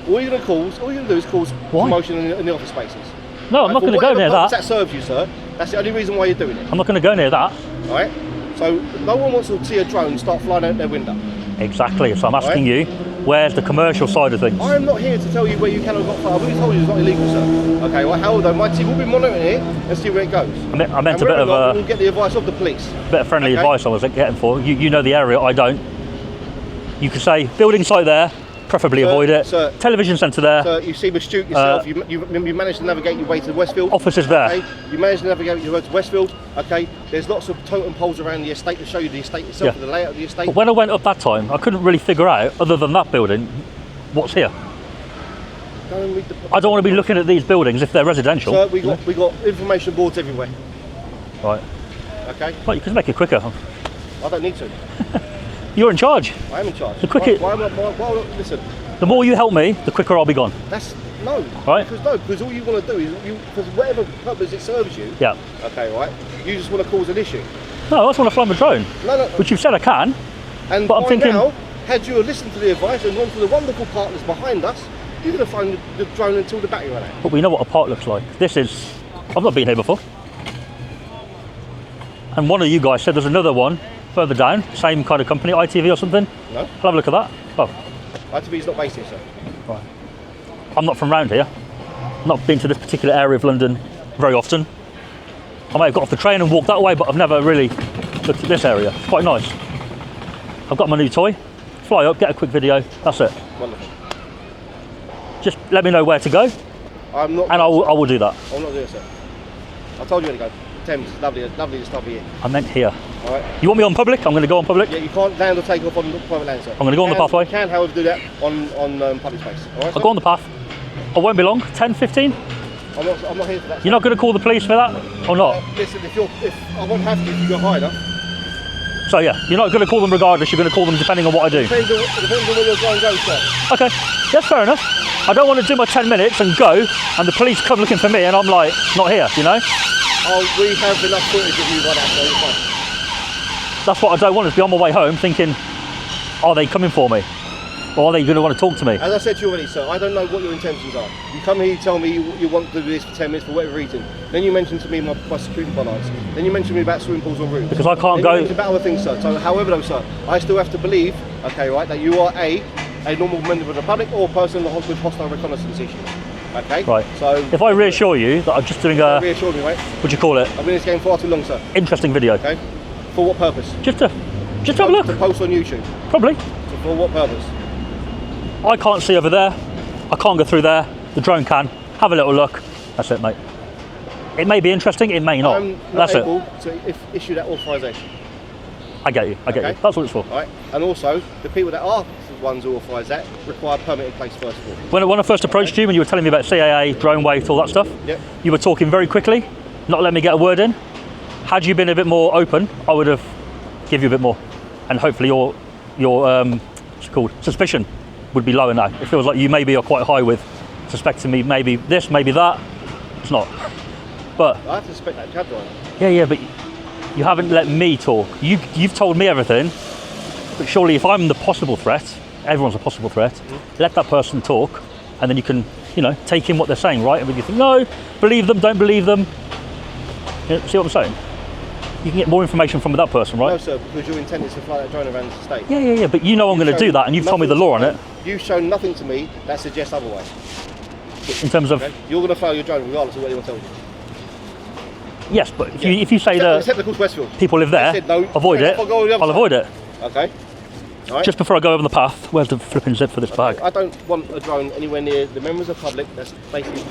All you're going to do is cause commotion in the office spaces. No, I'm not going to go near that. That serves you, sir. That's the only reason why you're doing it. I'm not going to go near that. All right. So no one wants to see a drone start flying out their window. Exactly. So I'm asking you, where's the commercial side of things? I'm not here to tell you where you can or not fly. I've already told you it's not illegal, sir. Okay. Well, however, my team will be monitoring it and see where it goes. I meant a bit of we'll get the advice of the police. Bit of friendly advice I was getting for. You know the area, I don't. You could say building site there, preferably avoid it. Sir, television centre there. Sir, you seem astute yourself. You managed to navigate your way to Westfield. Offices there. Okay? You managed to navigate your way to Westfield. Okay. There's lots of totem poles around the estate to show you the estate itself, and the layout of the estate. But when I went up that time, I couldn't really figure out, other than that building, what's here. Go and read the. I don't want to be looking at these buildings if they're residential. Sir, we got information boards everywhere. Right. Okay. Well, you could make it quicker. I don't need to. You're in charge. I am in charge. The quicker, Listen. the more you help me, the quicker I'll be gone. That's no. Right. Because all you want to do is for whatever purpose it serves you. Yeah. Okay. Right. You just want to cause an issue. No, I just want to fly my drone. No. Which you've said I can. And but I'm thinking, now, had you listened to the advice and gone to the wonderful partners behind us, you're going to find the drone until the battery ran out. But we know what a park looks like. This is, I've not been here before. And one of you guys said there's another one further down, same kind of company, ITV or something. No. I'll have a look at that. Oh, ITV's not based here, sir. right. I'm not from round here. Not been to this particular area of London very often. I may have got off the train and walked that way, but I've never really looked at this area. It's quite nice. I've got my new toy. Fly up, get a quick video. That's it. Wonderful. Just let me know where to go, I'm not. and I will do that. I'm not doing it, sir. I told you where to go. Thames, lovely this time of year. I meant here. All right. You want me on public? I'm going to go on public. Yeah, you can't land or take off on private land, sir. I'm going to go on the pathway. You can, however, do that on public space. All right, I'll go on the path. I won't be long. 10, 15. I'm not here for that. You're not going to call the police for that, or not? Listen, if I won't have to if you go high enough. So yeah, you're not going to call them regardless. You're going to call them depending on what I do. Depends on where your drone goes, sir. Okay, that's fair enough. I don't want to do my 10 minutes and go, and the police come looking for me, and I'm like, not here, you know? Oh, we have enough footage of you right now, so you're fine. That's what I don't want, is be on my way home thinking, are they coming for me? Or are they going to want to talk to me? As I said to you already, sir, I don't know what your intentions are. You come here, you tell me you want to do this for 10 minutes for whatever reason. Then you mention to me my security bonds. Then you mention to me about swimming pools on roofs. Because I can't then go... You mention about other things, sir. So, however though, sir, I still have to believe, okay, right, that you are a normal member of the public or a person with hostile reconnaissance issues. Okay? Right. So... If I reassure you that I'm just doing a... Reassure me, mate. What'd you call it? I've been in this game far too long, sir. Interesting video. Okay? For what purpose? Just have a look. To post on YouTube. Probably. So for what purpose? I can't see over there. I can't go through there. The drone can. Have a little look. That's it, mate. It may be interesting, it may not. I'm not That's able it. to issue that authorization. I get you. Okay. That's what it's for. Right, and also the people that are the ones who authorise that require a permit in place first of all. When I first approached you, when you were telling me about CAA, drone weight, all that stuff, Yep. you were talking very quickly, not letting me get a word in. Had you been a bit more open, I would have give you a bit more, and hopefully your what's it called, suspicion would be lower now. It feels like you maybe are quite high with suspecting me, maybe this, maybe that. It's not. But I have to suspect that cab driver. yeah, but you haven't let me talk. You've told me everything, but surely if I'm the possible threat, everyone's a possible threat, let that person talk, and then you can, take in what they're saying, right? And if you think, no, believe them, don't believe them, see what I'm saying? You can get more information from that person, right? No, sir, because your intent is to fly that drone around the state. Yeah, but I'm going to do that, and you've told me the law on it. You've shown nothing to me that suggests otherwise. In terms of, Okay? You're going to fly your drone regardless of what anyone tells you. yes, but if you say that Except of course Westfield. people live there, said no, avoid it, I'll go on the other I'll side. avoid it. Okay. Right. Just before I go over the path, where's the flipping zip for this bag? I don't want a drone anywhere near the members of the public that's basically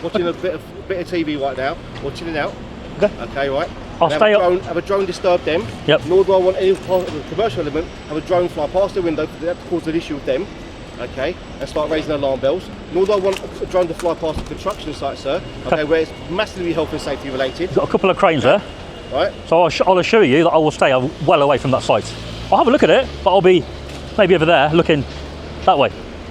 watching a bit of TV right now or chilling out. Okay. Okay, right. I'll And stay up. have a drone disturb them. Yep. Nor do I want any part of the commercial element have a drone fly past the window because that cause an issue with them. Okay, and start raising alarm bells. Nor do I want a drone to fly past a construction site, sir. Okay, where it's massively health and safety related. Got a couple of cranes there, Right. so I'll assure you that I will stay well away from that site. I'll have a look at it, but I'll be maybe over there looking that way.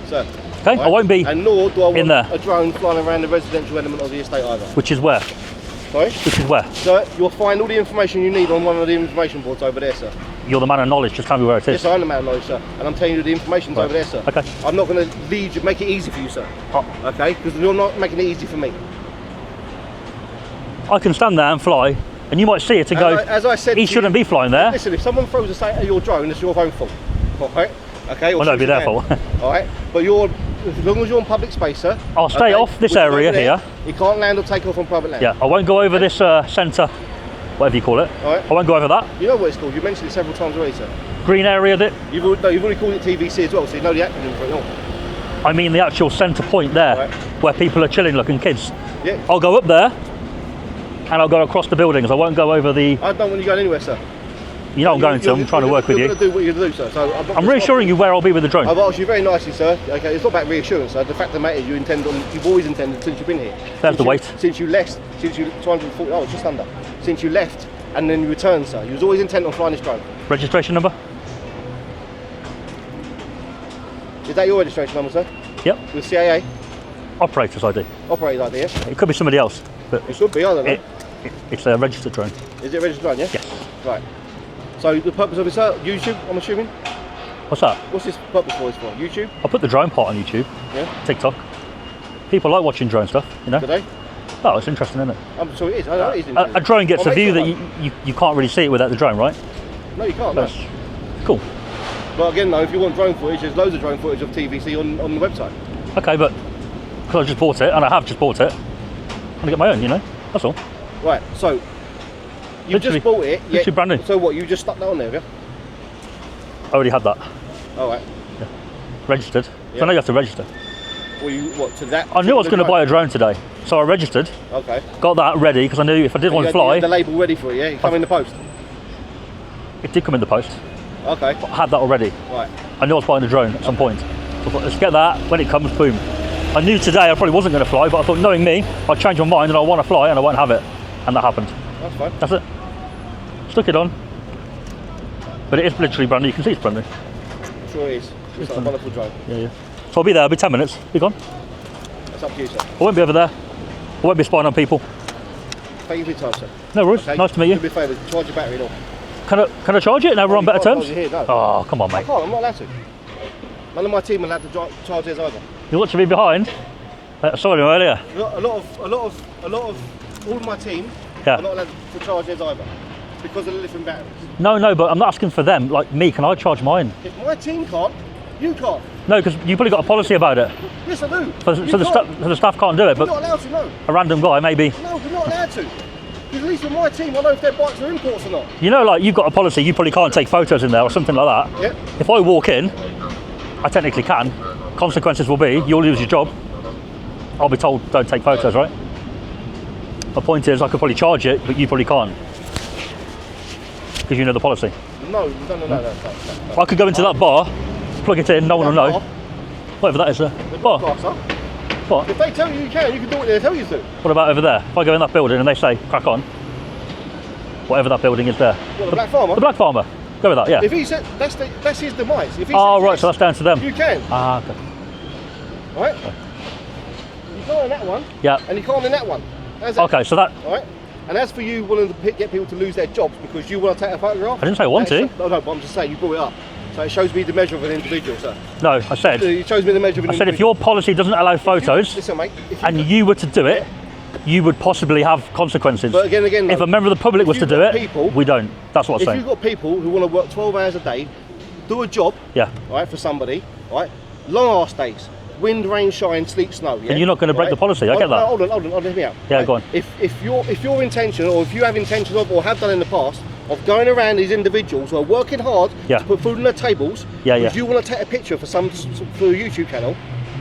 Sir. Okay, I won't be And nor do I in want there. a drone flying around the residential element of the estate either. Which is where? Sorry? Which is where? Sir, you'll find all the information you need on one of the information boards over there, sir. You're the man of knowledge, just tell me where it is. Yes, I am the man of knowledge, sir, and I'm telling you the information's Right. over there, sir. Okay. I'm not going to make it easy for you, sir. Oh. Okay? Because you're not making it easy for me. I can stand there and fly, and you might see it and go, As I said, he to shouldn't you, be flying there. Listen, if someone throws a sight at your drone, it's your own fault. All right? Okay? Well, no, it'd be their fault. All right? But as long as you're on public space, sir. I'll stay off this which is area over there, here. You can't land or take off on private land. Yeah, I won't go over this centre, whatever you call it. All right. I won't go over that. You know what it's called? You mentioned it several times already, sir. Green area that, You've already called it TVC as well, so you know the acronym for it all. I mean the actual centre point there, Right. where people are chilling looking kids. Yeah. I'll go up there, and I'll go across the buildings. I won't go over the, I don't want you going anywhere, sir. I'm going to, I'm trying to work with You're you. going to do what you're going to do, sir. So I'm reassuring you where I'll be with the drone. I've asked you very nicely, sir. Okay, it's not about reassurance, sir. The fact of the matter is you've always intended since you've been here. There's the weight. Since you left, 240, it's just under. Since you left and then you returned, sir. You was always intent on flying this drone. Registration number? Is that your registration number, sir? Yep. With CAA? Operator's ID. Operator's ID, yeah? It could be somebody else, but It should be, I don't know. it's a registered drone. Is it a registered drone, yeah? Yes. Right. So the purpose of it, sir, YouTube, I'm assuming? What's that? What's this purpose for? Is for YouTube? I'll put the drone part on YouTube, Yeah? TikTok. People like watching drone stuff, Do they? Oh, it's interesting, isn't it? I'm sure it is. I know it is A interesting. drone gets I'll a make view sure that one. you can't really see it without the drone, right? No, you can't, no. That's cool. But again, though, if you want drone footage, there's loads of drone footage of TVC on the website. Okay, but because I just bought it, and I have just bought it, I'm gonna get my own, that's all. Right, so you Literally- just bought it. literally brand new. So what? You just stuck that on there, have you? I already had that All right. registered. So Yeah. I know you have to register. Well, you what to that? I knew I was going to buy particular a drone today, so I registered, drone? Okay. got that ready because I knew if I did want to You fly, had the label ready for it, yeah? It come in the post. it did come in the post. Okay. I had that already. Right. I knew I was buying a drone at some point. So I thought, let's get that. When it comes, boom. I knew today I probably wasn't going to fly, but I thought, knowing me, I'd change my mind and I want to fly and I won't have it. And that happened. That's fine. That's it. Stuck it on. But it is literally brand new. You can see it's brand new. Sure it is. It's like a wonderful drone. Yeah. So I'll be there. I'll be 10 minutes. Be gone. That's up to you, sir. I won't be over there. I won't be spying on people. Thank you for your time, sir. No worries. Okay. Nice to meet Do you. me a favour. Charge your battery and all. Can I charge it? Now we're on you better can't terms? charge it here, no. Oh, come on, I mate. can't. I'm not allowed to. None of my team are allowed to charge theirs either. You watching me behind? I saw him earlier. A lot of all of my team Yeah. are not allowed to charge theirs either because of the lithium batteries. No, but I'm not asking for them. Like me, can I charge mine? If my team can't, you can't. No, because you've probably got a policy about it. Yes, I do. So, You so the, can't. so the staff can't do it, We're but not allowed to, no. a random guy maybe. No, we're not allowed to. Because at least with my team, I know if their bikes are imports or not. Like you've got a policy, you probably can't take photos in there or something like that. Yep. If I walk in, I technically can. Consequences will be, you'll lose your job. I'll be told don't take photos, right? My point is, I could probably charge it, but you probably can't. Because you know the policy. No. I could go into that bar, plug it in, no one will know. Whatever that is, The bar. broadcaster. What? If they tell you can, you can do what they tell you to. What about over there? If I go in that building and they say, crack on, whatever that building is there. What, the Black Farmer? The Black Farmer. Go with that, yeah. If he said that's his demise. If he Oh, said right, yes, so that's down to them. you can. Ah, okay. Right? You can't in that one. Yeah. And you can't in that one. How's that? Okay, so that, Right? And as for you wanting to get people to lose their jobs because you want to take a photograph. I didn't say I want to. No, but I'm just saying you brought it up. So it shows me the measure of an individual, sir. no, I said, It shows me the measure of an I said individual. if your policy doesn't allow photos Listen, mate. If and you were to do it, you would possibly have consequences. But again, if a member of the public if was to you've do got it, people- we don't. That's what I'm if saying. you've got people who want to work 12 hours a day, do a job, Yeah. right, for somebody, right, long ass days, wind, rain, shine, sleet, snow. Yeah? And you're not gonna break the policy, I get that. Hold on, hear me out. Yeah, go on. If your intention, or if you have intention of, or have done in the past, of going around these individuals who are working hard Yeah. to put food on their tables, Yeah, because yeah. you want to take a picture for for a YouTube channel,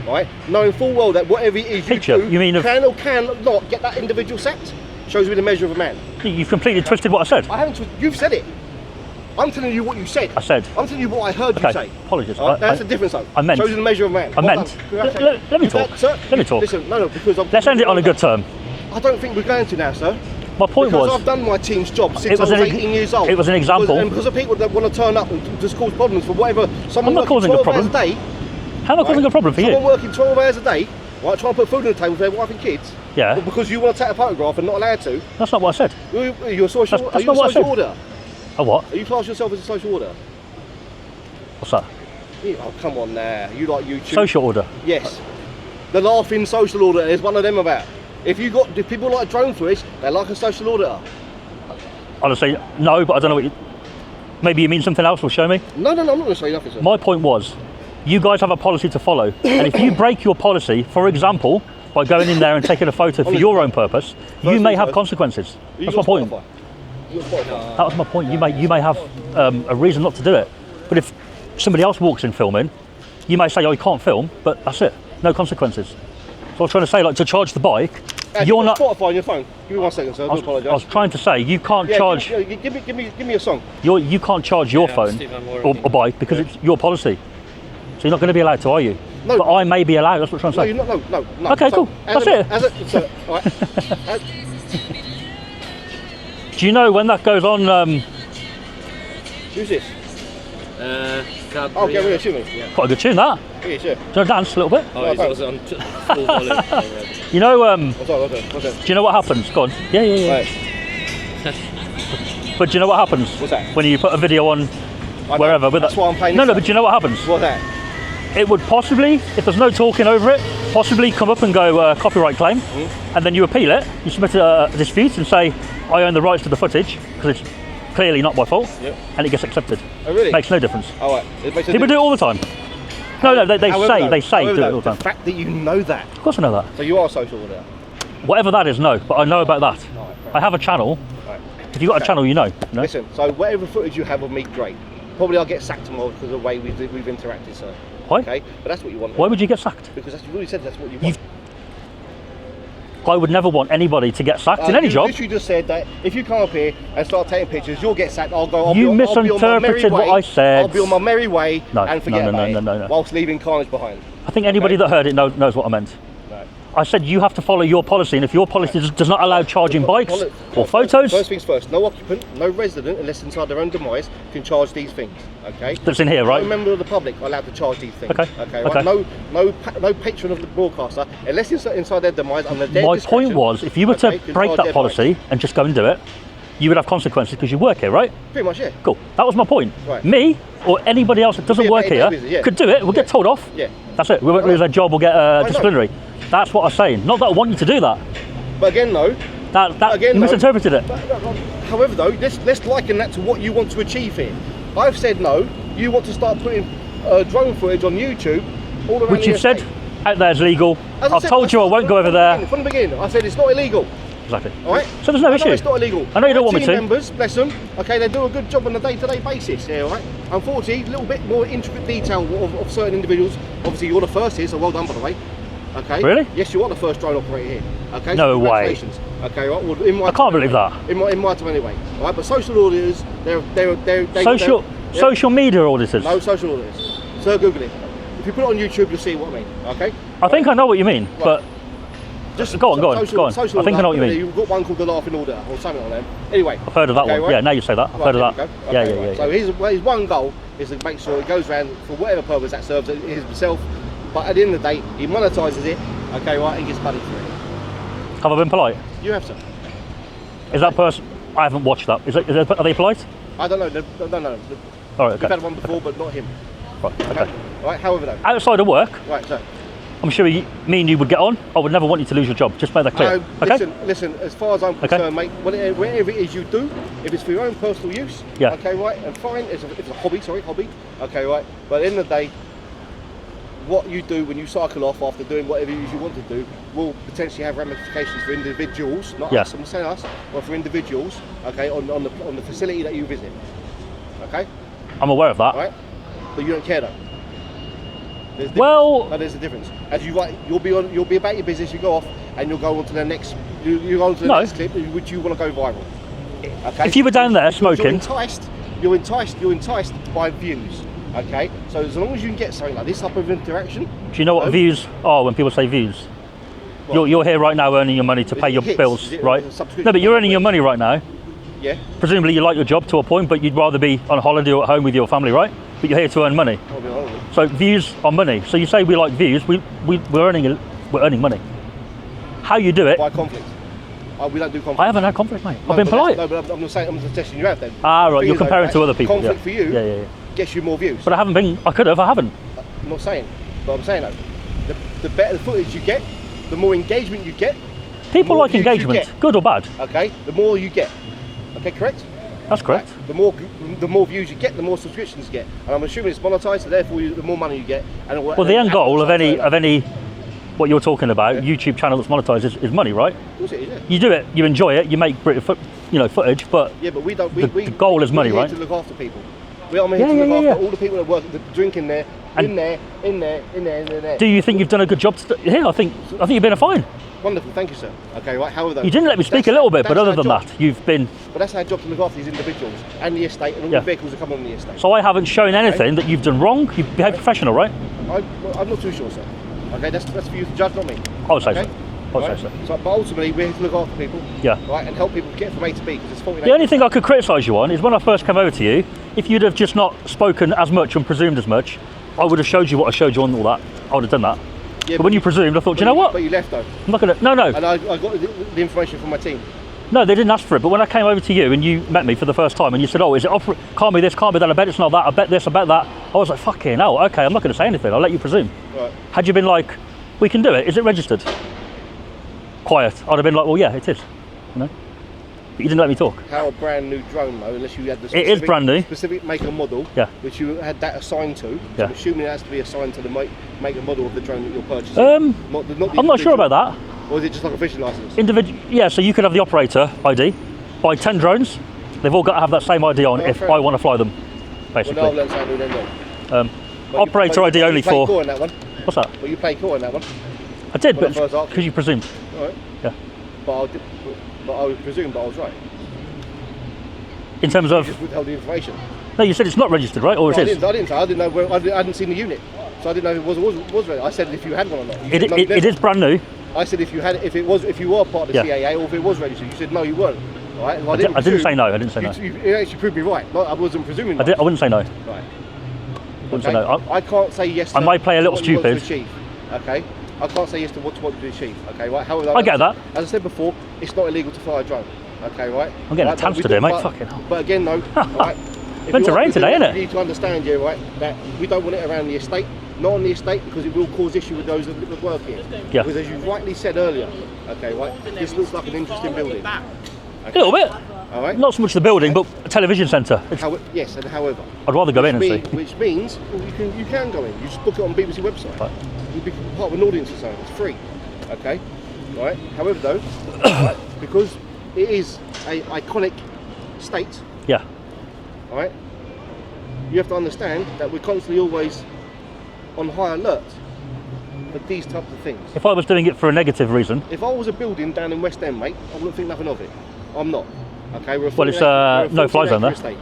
right, knowing full well that whatever it is Picture? you do, You mean of- can or cannot get that individual sacked, shows me the measure of a man. You've completely twisted what I said. I haven't. You've said it. I'm telling you what you said. I said. I'm telling you what I heard Okay, you say. apologies. All right, that's I- the difference, though. I meant- Shows you the measure of a man. I Well meant- done. let- let me Is that- talk. sir, Let me talk. Listen, no, because I'm. Let's end it on a good term. I don't think we're going to now, sir. My point Because was, I've done my team's job since It was I was an 18 years old. it was an example. And because of people that want to turn up and just cause problems for whatever. Someone I'm not working causing a 12 hours problem. a day. how am I causing a problem for Someone you? working 12 hours a day, right, trying to put food on the table for their wife and kids. Yeah. But because you want to take a photograph and not allowed to, That's not what I said. you're a social. That's are you not a what I social said. order? A what? Are you class yourself as a social order? What's that? Oh, come on now. You like YouTube? Social order. Yes. The laughing social order is one of them about. If people like drone footage, they like a social auditor. Honestly, no, but I don't know what you... Maybe you mean something else, will show me. No, I'm not going to say nothing, sir. My point was, you guys have a policy to follow. And if you break your policy, for example, by going in there and taking a photo for your own purpose, you may have consequences. That's my point. That was my point. You may have a reason not to do it. But if somebody else walks in filming, you may say, oh, you can't film, but that's it. No consequences. So I was trying to say, like, to charge the bike, you're not... Spotify on your phone. Give me 1 second, sir. I do apologise. I was trying to say, you can't charge... Give me a song. You can't charge your Yeah, phone Steve, I'm or working. bike because it's your policy. So you're not going to be allowed to, are you? No. But I may be allowed, that's what I'm No, trying to you're say. not. No. Okay, cool. That's it. All right. Do you know when that goes on, Who's this? Gabriel. Oh, Gabriel Schumi. Yeah. quite a good tune that? Yes, yeah. Do you want to dance a little bit? Oh, it was on full volume already. You know, What's that? do you know what happens? Go on. Yeah. Right. But do you know what happens? What's that? When you put a video on wherever with That's that? why I'm paying No, this no, up. but do you know what happens? What's that? It would possibly, if there's no talking over it, possibly come up and go copyright claim, and then you appeal it, you submit a dispute and say, I own the rights to the footage, because it's clearly not my fault, Yep. and it gets accepted. Oh, really? Makes no difference. All right. It makes a People do it all the time. No, they However, say do it all the the time. fact that you know that. Of course I know that. So you are a social order. Whatever that is, no, but I know about that. Right, I have a channel. Right. If you've got a channel, you know. No? Listen, so whatever footage you have of me, great. Probably I'll get sacked tomorrow because of the way we've interacted, sir. Why? Okay? But that's what you want. Why would you get sacked? Because that's, you already said that's what you want. I would never want anybody to get sacked in any you job. literally just said that if you come up here and start taking pictures, you'll get sacked. I'll You be on my misinterpreted merry what way. I said. I'll be on my merry way No, and forget no, about it, no. whilst leaving carnage behind. I think anybody that heard it knows what I meant. Right. I said you have to follow your policy, and if your policy does not allow charging bikes or photos, First things first, no occupant, no resident, unless inside their own demise, can charge these things. Okay. that's in here, right? No member of the public are allowed to charge these things. Okay. Okay. Okay. Right? No patron of the broadcaster, unless inside their demise, under their My discretion, point was, if you were to can break charge that their policy bikes. and just go and do it, you would have consequences because you work here, right? Pretty much, yeah. Cool. That was my point. Right. Me or anybody else that doesn't Yeah, work maybe, here maybe, yeah. could do it. We'll get told off. Yeah. That's it. We won't lose our job. We'll get disciplinary. That's what I'm saying. Not that I want you to do that. But again, though. You misinterpreted it. However, though, let's liken that to what you want to achieve here. I've said no. You want to start putting drone footage on YouTube, all around Which the you've said estate. out there is legal. As I I've said, told you I won't go over there. From the beginning, I said it's not illegal. Exactly. All right. So there's no I know issue. it's not illegal. I know you don't want me Team to. members, bless them. Okay, they do a good job on a day-to-day basis. Yeah, all right. Unfortunately, a little bit more intricate detail of certain individuals. Obviously, you're the first here, so well done, by the way. Okay. Really? Yes, you are the first drone operator here. Okay. No so way. congratulations. Okay, right? Well, in my I can't believe that. In my time anyway. Right, but social auditors, Social media auditors. No, social auditors. So Google it. If you put it on YouTube, you'll see what I mean. Okay. I think I know what you mean, but Just go on. I think I know what you mean. You've got one called the Laughing Auditor or something like that. Anyway. I've heard of that one. Right? Yeah, now you say that. I've heard of that. Yeah. So his one goal is to make sure it goes around for whatever purpose that serves himself. But at the end of the day, he monetises it. Okay, right, and gets money for it. Have I been polite? You have, sir. Is that person? I haven't watched that. Are they polite? I don't know. No. All right. We've Okay. had one before, but not him. Right. Okay. Right. However, though. Outside of work, Right, sir. I'm sure me and you would get on. I would never want you to lose your job. Just make that clear. Okay. Listen. As far as I'm concerned, mate, whatever it is you do, if it's for your own personal use, Yeah. okay, right, and fine. It's a hobby. Okay, right. But at the end of the day, what you do when you cycle off after doing whatever it is you want to do will potentially have ramifications for individuals, not us. I'm saying us, but for individuals. Okay, on the facility that you visit. Okay. I'm aware of that. Right. But you don't care though. There's a difference. As you'll be about your business. You go off and you'll go on to the next. You go on to the next clip, which you want to go viral. Okay. If you were down there smoking, you're enticed by views. Okay. So as long as you can get something like this type of interaction. Do you know what views are when people say views? You're here right now earning your money to pay your bills, right? No, but you're earning your money right now. Yeah. Presumably you like your job to a point, but you'd rather be on holiday or at home with your family, right? But you're here to earn money. So views are money. So you say we like views, we're earning money. How you do it? By conflict. We don't do conflict. I haven't had conflict, mate. I've been polite. No, but I'm not saying. I'm just testing you out then. Ah, right. You're comparing to other people. Conflict for you. Yeah. Gets you more views. But I haven't been. I could have. I haven't. I'm not saying. But I'm saying though, the better the footage you get, the more engagement you get. People like engagement, good or bad. Okay. The more you get. Okay, correct. That's correct. Right. The more views you get, the more subscriptions you get, and I'm assuming it's monetized, so therefore the more money you get. Well, the end goal of any what you're talking about, YouTube channel that's monetized is money, right? Of course it is. Yeah. You do it, you enjoy it, you make footage, but yeah, but we don't. The goal is money, we're right? here to look after people. I'm here to look after all the people that work, that drink in there, in there. Do you think you've done a good job here? I think you've been fine. Wonderful, thank you, sir. Okay, right. However, you didn't let me speak a little bit, but other than that, you've been. But that's our job to look after these individuals and the estate and all the vehicles that come on the estate. So I haven't shown anything that you've done wrong. You've behaved professional, right? I'm not too sure, sir. Okay, that's for you to judge, not me. I would say so. So, but ultimately, we're here to look after people. Yeah. Right, and help people get from A to B because it's 49. The only thing I could criticise you on is when I first came over to you, if you'd have just not spoken as much and presumed as much, I would have showed you what I showed you on all that. I would have done that. Yeah, but when you presumed, I thought, do you know what? But you left though. I'm not gonna. No. And I got the information from my team. No, they didn't ask for it. But when I came over to you and you met me for the first time and you said, "Oh, is it can't be this, can't be that. I bet it's not that. I bet this, I bet that." I was like, "Fucking hell. Okay, I'm not going to say anything. I'll let you presume." Right. Had you been like, "We can do it. Is it registered?" Quiet. I'd have been like, "Well, yeah, it is." You know. But you didn't let me talk. How a brand new drone though, unless you had the specific, it is brand new. Specific make and model, which you had that assigned to. So I'm assuming it has to be assigned to the make and model of the drone that you're purchasing. I'm not sure about that. Or is it just like a fishing license? Yeah, so you could have the operator ID, buy 10 drones, they've all got to have that same ID on if I want to fly them, basically. Well, no, I've learned something then. Operator ID only for... You played core on that one. What's that? Well, you played core on that one. I did, but because you presumed. Alright. Yeah. But I presumed that I was right. In terms of... You just withheld the information. No, you said it's not registered, right? Or I didn't know where, I hadn't seen the unit. So I didn't know if it was registered. I said if you had one or not. It is brand new. I said if you were part of the CAA or if it was registered. You said no, you weren't. Right? I didn't say no. I didn't say no. You actually proved me right. I wasn't presuming. I wouldn't say no. Right. Wouldn't say no. I can't say yes. I might play a little stupid. Okay. I can't say yes to what to achieve. Okay. Right. However, I get that. As I said before, it's not illegal to fly a drone. Okay. Right. I'm getting a chance today, mate. Fucking hell. But again, no. Right. It's meant to rain today, isn't it? You need to understand, right, that we don't want it around the estate, not on the estate, because it will cause issue with those that work here. Yeah. Because as you rightly said earlier, okay, right, this looks like an interesting building. Okay. A little bit. All right. Not so much the building, but a television centre. Yes, and however. I'd rather go in and see. Which means you can go in. You just book it on BBC website. Right. You'll be part of an audience or something. It's free. Okay. Right. However, though, right, because it is an iconic state. Yeah. All right. You have to understand that we're constantly always on high alert for for these types of things. If I was doing it for a negative reason, If I was a building down in West End, mate, I wouldn't think nothing of it. I'm not. Okay, we're a Well, it's, 14 no fly zone there. estate.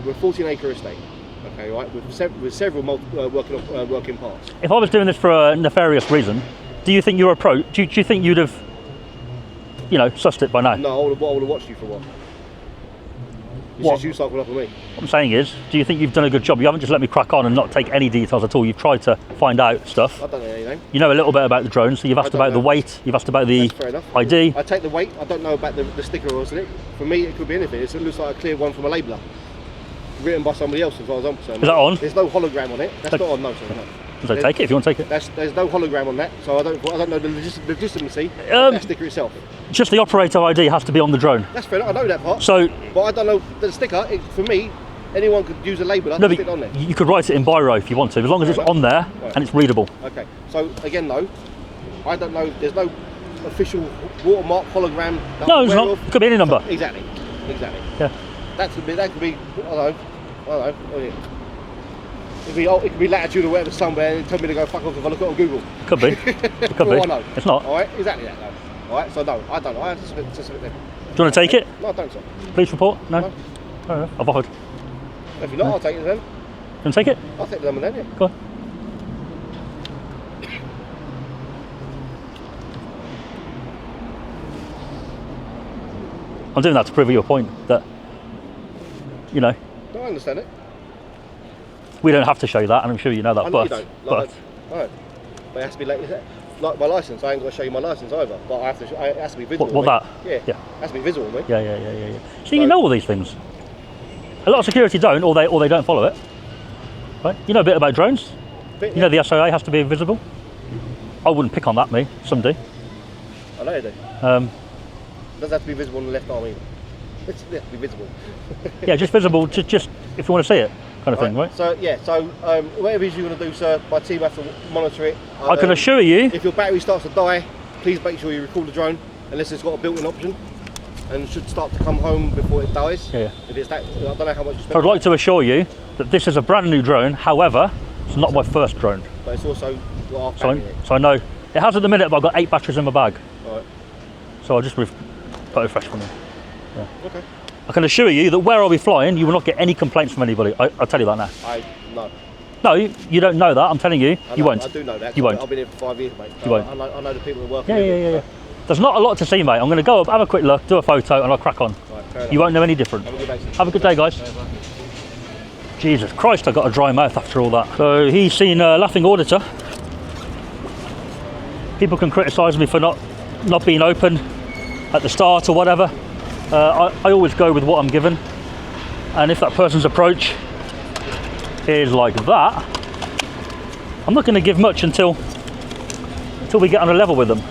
We're a 14-acre estate. Okay, right, with several working parts. if I was doing this for a nefarious reason, do you think your approach? Do you think you'd have, you know, sussed it by now? No, I would have watched you for what? It's What? just you cycling up on me. What I'm saying is, do you think you've done a good job? You haven't just let me crack on and not take any details at all. You've tried to find out stuff. I don't know anything. You know a little bit about the drone, so you've asked don't about the know. weight, you've asked about the That's fair enough. ID. I take the weight. I don't know about the sticker or something. For me, it could be anything. It looks like a clear one from a labeller, written by somebody else, as far as I'm concerned. Is that on? There's no hologram on it. That's Okay. not on. No, sorry, no. So take it if you want to take it. There's no hologram on that, so I don't know the legitimacy of that sticker itself. Just the operator ID has to be on the drone. That's fair enough. I know that part. So, But I don't know the sticker. For me, anyone could use a labeller no, and stick it on but there. you could write it in biro if you want to, as long as it's on there and it's readable. Okay. So again, though, I don't know. There's no official watermark hologram. that No, I'm it's aware not. of. It could be any number. Exactly. Yeah. That could be. I don't know. Oh, yeah. It could be latitude or whatever somewhere, and tell me to go fuck off if I look it on Google. Could be. It could For be. all I know. It's not. All right. Exactly that. Though. All right. So no, I don't know. I have to submit them. Do you want to take it? No, I don't. Sir. Police report? No? No. Fair enough. I've offered. If you're not, I'll take it then. You want to take it? I'll take them then. Yeah. Go on. I'm doing that to prove your point that, you know, No, I understand it. we don't have to show you that, and I'm sure you know that, I know but, you don't. but No. But it has to be like my license. I ain't got to show you my license either. But I have to. It has to be visible. what that? Yeah. Yeah. It has to be visible, mate. yeah. So you know all these things. A lot of security don't, or they don't follow it. Right? You know a bit about drones. You know the SOA has to be visible. I wouldn't pick on that, me. Some do. I know you do. It doesn't have to be visible on the left arm either. It has to be visible. Yeah, just visible. Just if you want to see it, kind of thing, right? So yeah. So whatever it is you're going to do, sir, my team have to monitor it. I can assure you. If your battery starts to die, please make sure you record the drone, unless it's got a built-in option, and should start to come home before it dies. Yeah. If it's that, I don't know how much you spend. I'd like to assure you that this is a brand new drone. However, it's not my first drone. But it's also got half So, battery in it. so I know it has at the minute, but I've got 8 batteries in my bag. Alright. So I'll just put it fresh for me. Okay. I can assure you that where I'll be flying, you will not get any complaints from anybody. I'll tell you that now. No. No, you don't know that. I'm telling you, I you know, won't. I do know that. You won't. I've been here for 5 years, mate. You won't. I know the people that work Yeah, here. yeah. There's not a lot to see, mate. I'm going to go up, have a quick look, do a photo, and I'll crack on. Right, fair enough. You won't know any different. Have a good day, sir. Have a good day, guys. Jesus Christ, I got a dry mouth after all that. So he's seen a laughing auditor. People can criticise me for not being open at the start or whatever. I always go with what I'm given, and if that person's approach is like that, I'm not going to give much until we get on a level with them.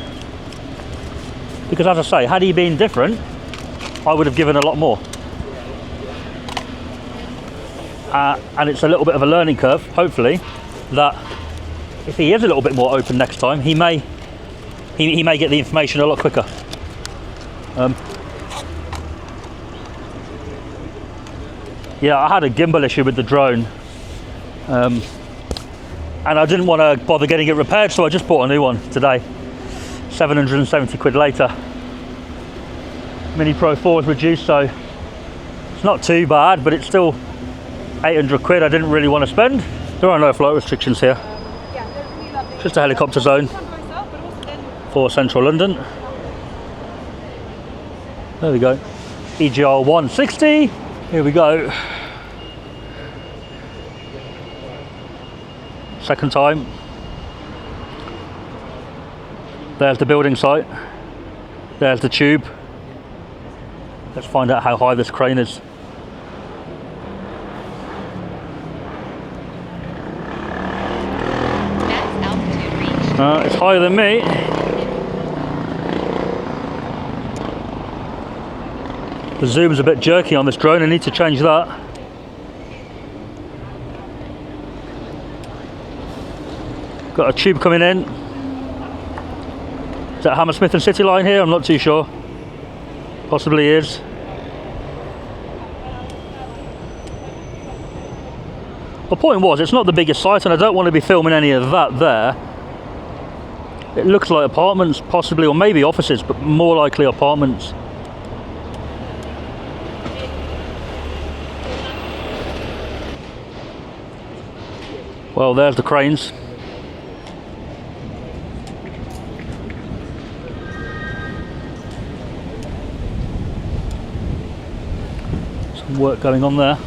Because as I say, had he been different, I would have given a lot more. And it's a little bit of a learning curve, hopefully, that if he is a little bit more open next time, he may get the information a lot quicker. Yeah, I had a gimbal issue with the drone, and I didn't want to bother getting it repaired, so I just bought a new one today. 770 quid later. Mini Pro 4 is reduced, so it's not too bad, but it's still 800 quid I didn't really want to spend. There are no flight restrictions here. Just a helicopter zone for central London. There we go. EGR 160. Here we go. Second time. There's the building site. There's the tube. Let's find out how high this crane is. Max altitude reached. It's higher than me. The zoom's a bit jerky on this drone. I need to change that. Got a tube coming in. Is that Hammersmith and City Line here? I'm not too sure. Possibly is. The point was, it's not the biggest site, and I don't want to be filming any of that there. It looks like apartments, possibly, or maybe offices, but more likely apartments. Well, there's the cranes. Some work going on there.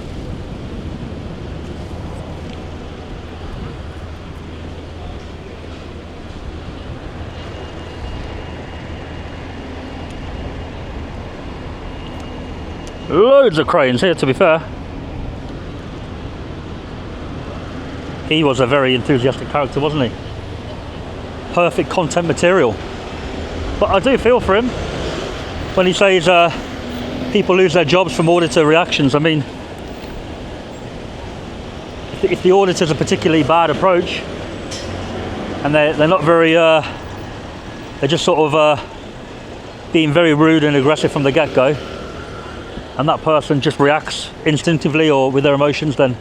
Loads of cranes here, to be fair. He was a very enthusiastic character, wasn't he? Perfect content material. But I do feel for him when he says people lose their jobs from auditor reactions. I mean, if the auditor's a particularly bad approach and they're not very, they're just sort of being very rude and aggressive from the get-go, and that person just reacts instinctively or with their emotions, then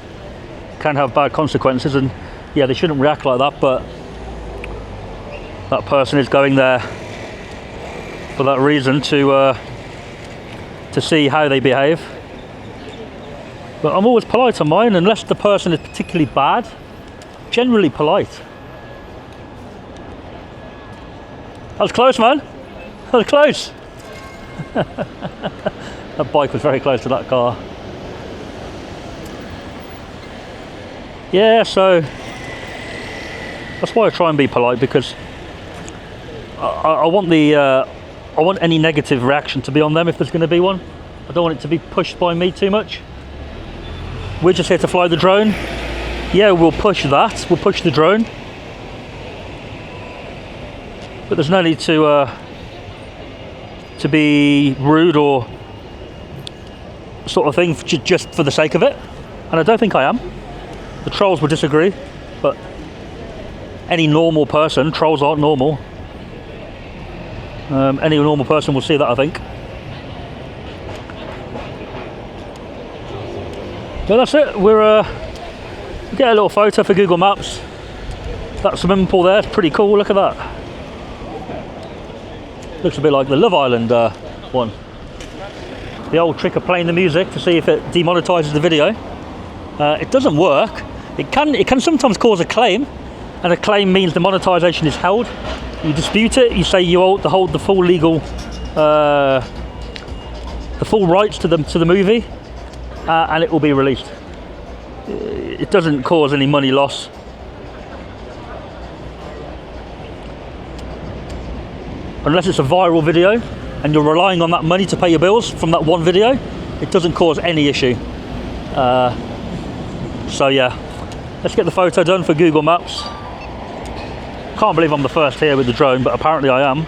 can have bad consequences. And yeah, they shouldn't react like that, but that person is going there for that reason, to see how they behave. But I'm always polite on mine, unless the person is particularly bad. Generally polite. That was close, man. That was close. That bike was very close to that car. Yeah, so that's why I try and be polite, because I want I want any negative reaction to be on them if there's going to be one. I don't want it to be pushed by me too much. We're just here to fly the drone. Yeah, we'll push that. We'll push the drone, but there's no need to be rude or sort of thing just for the sake of it. And I don't think I am. The trolls will disagree, but any normal person, trolls aren't normal. Any normal person will see that, I think. But that's it. We'll get a little photo for Google Maps. That swimming pool there is pretty cool. Look at that. Looks a bit like the Love Island one. The old trick of playing the music to see if it demonetizes the video. It doesn't work. It can sometimes cause a claim, and a claim means the monetization is held. You dispute it. You say you hold the full legal, the full rights to the movie, and it will be released. It doesn't cause any money loss. Unless it's a viral video and you're relying on that money to pay your bills from that one video, it doesn't cause any issue. So yeah, let's get the photo done for Google Maps. Can't believe I'm the first here with the drone, but apparently I am.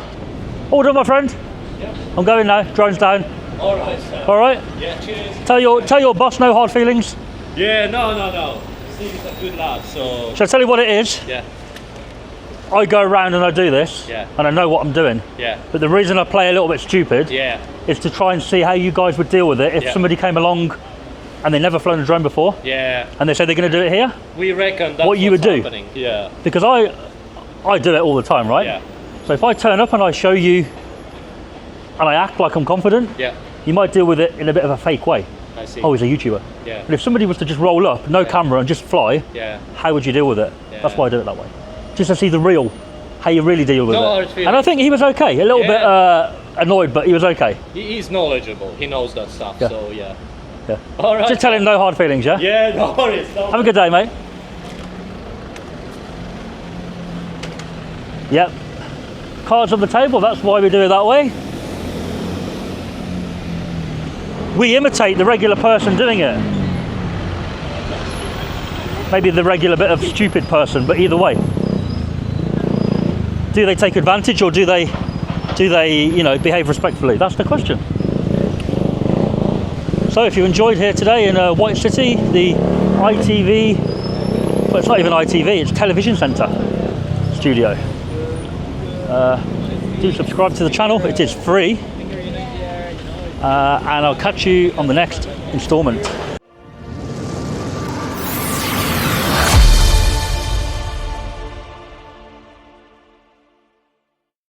All done, my friend? Yep. I'm going now, drone's down. Alright, sir. Alright? Yeah, cheers. Tell your boss no hard feelings. Yeah, no. Steve's a good lad, so... Shall I tell you what it is? Yeah. I go around and I do this, Yeah. and I know what I'm doing. Yeah. But the reason I play a little bit stupid Yeah. is to try and see how you guys would deal with it if Yeah. somebody came along and they never flown a drone before, Yeah. and they say they're going to do it here. We reckon that's What you what's would do. happening. Yeah. Because I do it all the time, right? Yeah. So if I turn up and I show you and I act like I'm confident, Yeah. you might deal with it in a bit of a fake way. I see. Oh, he's a YouTuber. Yeah. But if somebody was to just roll up, no camera, and just fly, Yeah. how would you deal with it? Yeah. That's why I do it that way. Just to see the real, how you really deal with No it. hard feelings. And I think he was okay. A little bit annoyed, but he was okay. He's knowledgeable. He knows that stuff, Yeah. so yeah. Yeah. Alright. Just tell him no hard feelings, yeah? Yeah, no worries. No Have a good day, mate. Yep. Cards on the table, that's why we do it that way. We imitate the regular person doing it. Maybe the regular bit of stupid person, but either way. Do they take advantage, or do they behave respectfully? That's the question. So if you enjoyed here today in White City, the ITV, well, it's not even ITV, it's Television Centre studio. Do subscribe to the channel, it is free. And I'll catch you on the next instalment.